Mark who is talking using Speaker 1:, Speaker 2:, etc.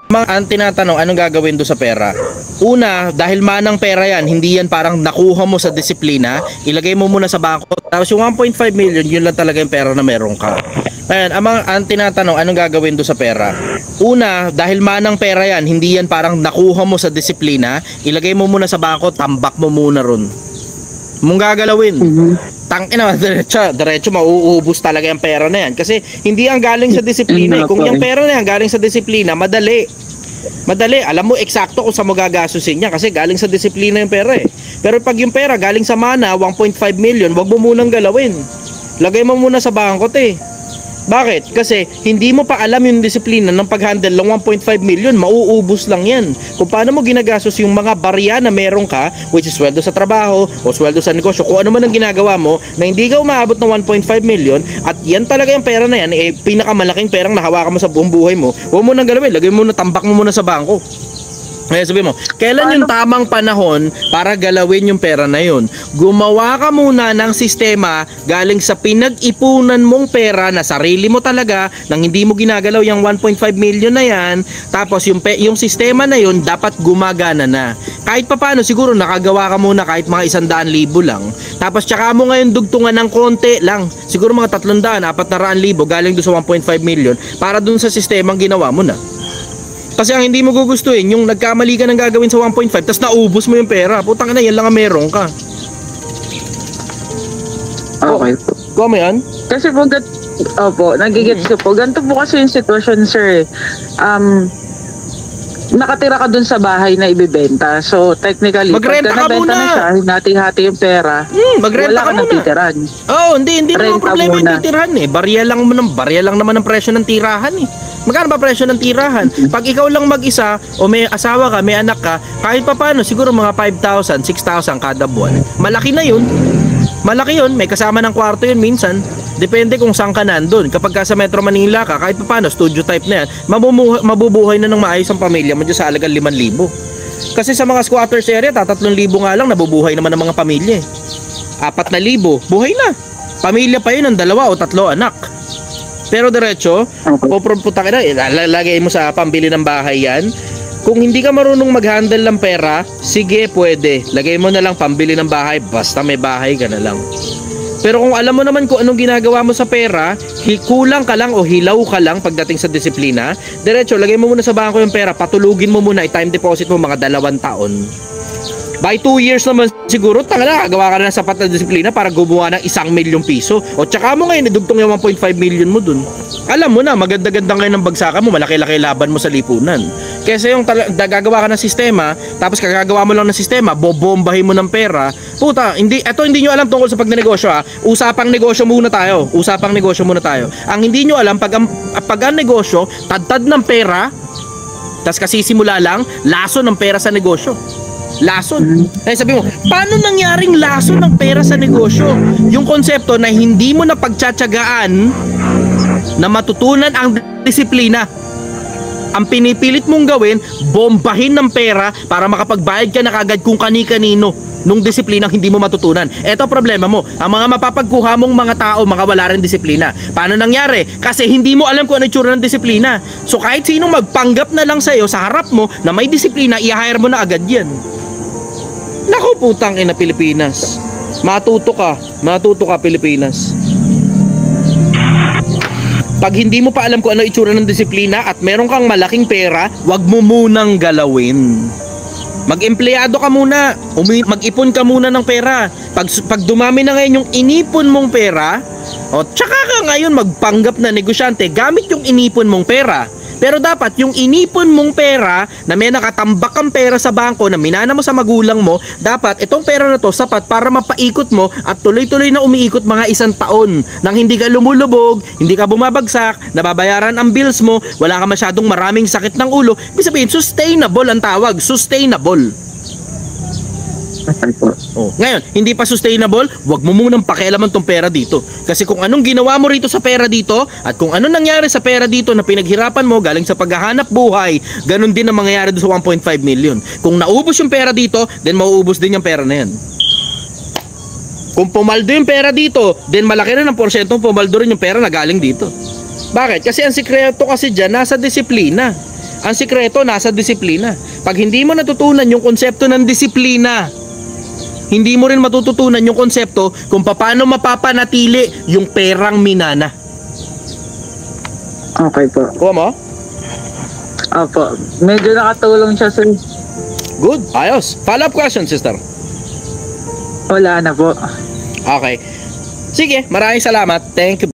Speaker 1: Ang tinatanong, anong gagawin do sa pera? Una, dahil manang pera yan, hindi yan parang nakuha mo sa disiplina, ilagay mo muna sa bangko. Tapos yung 1.5 million, yun lang talaga yung pera na meron ka. Ngayon, ang tinatanong, anong gagawin do sa pera? Una, dahil manang pera yan, hindi yan parang nakuha mo sa disiplina, ilagay mo muna sa bangko, tambak mo muna ron. Mong gagalawin. Tangina, diretso mauubos talaga yung pera na yan. Kasi hindi ang galing sa disiplina. Kung yung pera na yan galing sa disiplina, madali. Alam mo eksakto kung saan mo gagastusin niya kasi galing sa disiplina yung pera eh. Pero pag yung pera galing sa mana, 1.5 million, wag mo munang galawin. Lagay mo muna sa bangko te. Bakit? Kasi hindi mo pa alam yung disiplina ng pag-handle ng 1.5 million, mauubos lang yan. Kung paano mo ginagastos yung mga barya na meron ka, which is sweldo sa trabaho o sweldo sa negosyo, kung ano man ang ginagawa mo na hindi ka umaabot ng 1.5 million at yan talaga yung pera na yan, eh pinakamalaking perang nahawakan mo sa buong buhay mo, huwag mo nang galawin, lagay mo na, tambak mo muna sa bangko. Kaya sabi mo, kailan yung tamang panahon para galawin yung pera na yun? Gumawa ka muna ng sistema galing sa pinag-ipunan mong pera na sarili mo talaga nang hindi mo ginagalaw yung 1.5 million na yan. Tapos yung sistema na yun dapat gumagana na. Kahit papaano siguro nakagawa ka muna kahit mga 100,000 lang. Tapos tsaka mo ngayon dugtungan ng konti lang. Siguro mga 300,000, 400,000 galing doon sa 1.5 million para doon sa sistemang ginawa mo na. Kasi ang hindi mo gugustuhin, yung nagkamali ka ng gagawin sa 1.5 tapos naubos mo yung pera. Putang ina, yan lang ang meron ka.
Speaker 2: Okay po.
Speaker 1: Ko mo yan?
Speaker 2: Kasi po, opo, nagigits ko po. Ganito po kasi yung sitwasyon, sir. Nakatira ka dun sa bahay na ibibenta. So, technically,
Speaker 1: magrenta ka muna.
Speaker 2: Na siya, hinati-hati yung pera,
Speaker 1: magrenta ka muna.
Speaker 2: natitiran.
Speaker 1: Hindi naman problema yung titirahan eh. Barya lang naman ang presyo ng tirahan eh. Magkano ba presyo ng tirahan? Pag ikaw lang mag-isa o may asawa ka, may anak ka, kahit pa paano, siguro mga 5,000, 6,000 kada buwan. Malaki na yun. Malaki yun. May kasama ng kwarto yun minsan. Depende kung saan ka nandun. Kapag ka sa Metro Manila ka, kahit pa paano, studio type na yan, mabubuhay na ng maayos ang pamilya mo dyan sa halagang 5,000. Kasi sa mga squatters area, 3,000 nga lang, nabubuhay naman ng mga pamilya. 4,000, buhay na. Pamilya pa yun ng 2 o 3 anak. Pero diretso, pupunta ka na, lalagay mo sa pambili ng bahay yan. Kung hindi ka marunong mag-handle ng pera, sige, pwede. Lagay mo na lang pambili ng bahay, basta may bahay ka na lang. Pero kung alam mo naman kung anong ginagawa mo sa pera, kulang ka lang o hilaw ka lang pagdating sa disiplina, diretso, lagay mo muna sa bangko yung pera, patulugin mo muna, i-time deposit mo mga 2 taon. By 2 years naman siguro, gagawa ka na ng sapat na disiplina para gumawa ng 1,000,000 piso. O tsaka mo ngayon, idugtong yung 1.5 million mo dun. Alam mo na, maganda-ganda ngayon ng bagsakan mo, malaki-laki laban mo sa lipunan. Kesa yung gagawa ka ng sistema, tapos kagagawa mo lang ng sistema, bobombahin mo ng pera. Puta, hindi nyo alam tungkol sa pagnenegosyo ha. Usapang negosyo muna tayo. Ang hindi nyo alam, pag ang negosyo, tad ng pera, tapos kasisimula lang, laso ng pera sa negosyo. Lason. Ay sabi mo, paano nangyaring lason ng pera sa negosyo? Yung konsepto na hindi mo na pagtsatsagaan na matutunan ang disiplina. Ang pinipilit mong gawin, bombahin ng pera para makapagbayad ka na kagad kung kani-kanino nung disiplinang hindi mo matutunan. Eto problema mo. Ang mga mapapagkuha mong mga tao, mga wala rin disiplina. Paano nangyari? Kasi hindi mo alam kung ano itsura ng disiplina. So kahit sinong magpanggap na lang sa'yo sa harap mo na may disiplina, i-hire mo na agad yan. Naku, putang ina Pilipinas. Matuto ka Pilipinas. Pag hindi mo pa alam kung ano itsura ng disiplina at meron kang malaking pera, wag mo munang galawin. Mag-empleyado ka muna, mag-ipon ka muna ng pera. Pag dumami na ngayon yung inipon mong pera, o tsaka ka ngayon magpanggap na negosyante gamit yung inipon mong pera. Pero dapat yung inipon mong pera na may nakatambak kang pera sa bangko na minana mo sa magulang mo, dapat itong pera na to sapat para mapaikot mo at tuloy-tuloy na umiikot mga 1 taon nang hindi ka lumulubog, hindi ka bumabagsak, nababayaran ang bills mo, wala ka masyadong maraming sakit ng ulo. Ibig sabihin, sustainable ang tawag, sustainable. Ngayon, hindi pa sustainable, wag mo munang pakialaman tong pera dito. Kasi kung anong ginawa mo rito sa pera dito at kung anong nangyari sa pera dito na pinaghirapan mo galing sa paghahanap buhay, ganun din ang mangyayari doon sa 1.5 million. Kung naubos yung pera dito, then mauubos din yung pera na yan. Kung pumaldo yung pera dito, then malaki rin ang porsyentong pumaldo rin yung pera na galing dito. Bakit? Kasi ang sikreto kasi dyan, nasa disiplina. Ang sikreto nasa disiplina. Pag hindi mo natutunan yung konsepto ng disiplina, hindi mo rin matututunan yung konsepto kung paano mapapanatili yung perang minana.
Speaker 2: Okay po.
Speaker 1: Kuha mo?
Speaker 2: Opo. Medyo nakatulong siya, sir.
Speaker 1: Good. Ayos. Follow-up question, sister.
Speaker 2: Wala na po.
Speaker 1: Okay. Sige, maraming salamat. Thank you.